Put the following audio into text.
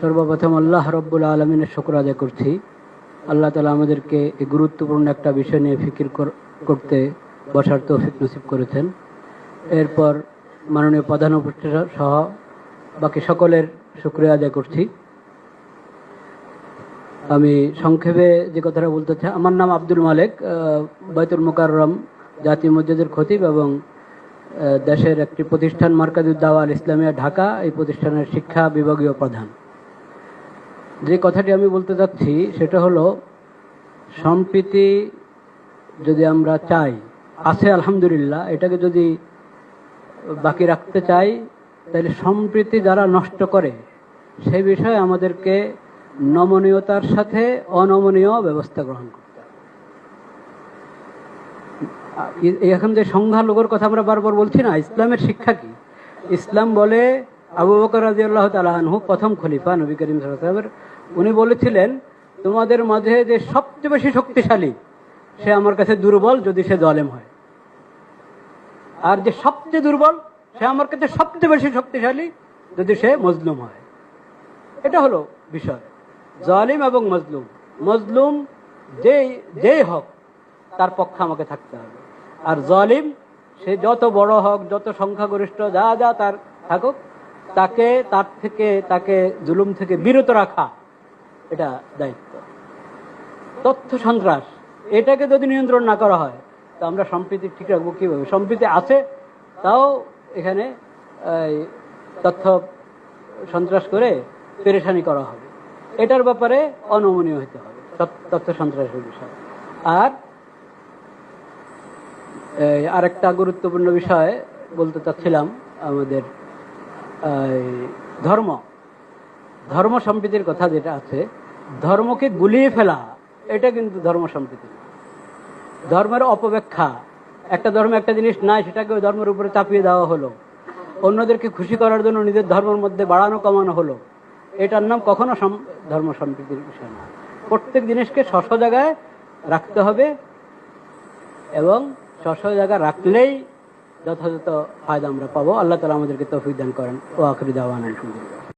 সর্বপ্রথম আল্লাহ রব্বুল আলমিনের শুকর আদায় করছি। আল্লাহ তাআলা আমাদেরকে এই গুরুত্বপূর্ণ একটা বিষয় নিয়ে ফিকির করতে বসার তৌফিক নসিব করেছেন। এরপর মাননীয় প্রধান উপদেষ্টা সহ বাকি সকলের শুকরিয়া আদায় করছি। আমি সংক্ষেপে যে কথাটা বলতে চাই, আমার নাম আব্দুল মালেক, বাইতুল মুকাররম জাতীয় মসজিদের খতিব এবং দেশের একটি প্রতিষ্ঠান মার্কাজুদ দাওয়া আল ইসলামিয়া ঢাকা, এই প্রতিষ্ঠানের শিক্ষা বিভাগীয় প্রধান। যে কথাটি আমি বলতে চাচ্ছি সেটা হলো, সম্প্রীতি যদি আমরা চাই, আছে আলহামদুলিল্লাহ, এটাকে যদি বাকি রাখতে চাই তাহলে সম্প্রীতি যারা নষ্ট করে সেই বিষয়ে আমাদেরকে নমনীয়তার সাথে অনমনীয় ব্যবস্থা গ্রহণ করতে হবে। এখন যে সংখ্যালঘুর কথা আমরা বারবার বলছি না, ইসলামের শিক্ষা কি? ইসলাম বলে, আবু বকর রাদিয়াল্লাহু তাআলা আনহু প্রথম খলিফা নবী করিম সাল্লাল্লাহু আলাইহি ওয়াসাল্লাম, উনি বলেছিলেন, তোমাদের মাঝে যে সবচেয়ে বেশি শক্তিশালী সে আমার কাছে দুর্বল যদি সে জালেম হয়, আর যে সবচেয়ে দুর্বল সে আমার কাছে সবচেয়ে বেশি শক্তিশালী যদি সে মজলুম হয়। এটা হলো বিষয়। জালিম এবং মজলুম, মজলুম যেই হোক তার পক্ষে আমাকে থাকতে হবে, আর জালিম সে যত বড় হোক, যত সংখ্যাগরিষ্ঠ যা যা তার থাকুক, তাকে জুলুম থেকে বিরত রাখা এটা দায়িত্ব। তথ্য সন্ত্রাস, এটাকে যদি নিয়ন্ত্রণ না করা হয় তো আমরা সম্প্রীতি ঠিক রাখবো কিভাবে? সম্প্রীতি আছে, তাও এখানে তথ্য সন্ত্রাস করে পেরেশানি করা হবে। এটার ব্যাপারে অনমনীয় হতে হবে তথ্য সন্ত্রাসের বিষয়। আর আরেকটা গুরুত্বপূর্ণ বিষয় বলতে চাচ্ছিলাম, আমাদের ধর্ম সম্প্রীতির কথা যেটা আছে, ধর্মকে গুলিয়ে ফেলা এটা কিন্তু ধর্ম সম্প্রীতি না। ধর্মের অপব্যাখ্যা, একটা ধর্মে একটা জিনিস নাই সেটাকে ওই ধর্মের উপরে চাপিয়ে দেওয়া হলো, অন্যদেরকে খুশি করার জন্য নিজের ধর্মের মধ্যে বাড়ানো কমানো হলো, এটার নাম কখনো ধর্ম সম্প্রীতির বিষয় না। প্রত্যেক জিনিসকে স্ব জায়গায় রাখতে হবে এবং স্ব জায়গায় রাখলেই যথাযথ ফায়দা আমরা পাবো। আল্লাহ তাআলা আমাদেরকে তৌফিক দান করেন। ওয়া আখিরু দাওয়ানা আলহামদুলিল্লাহ।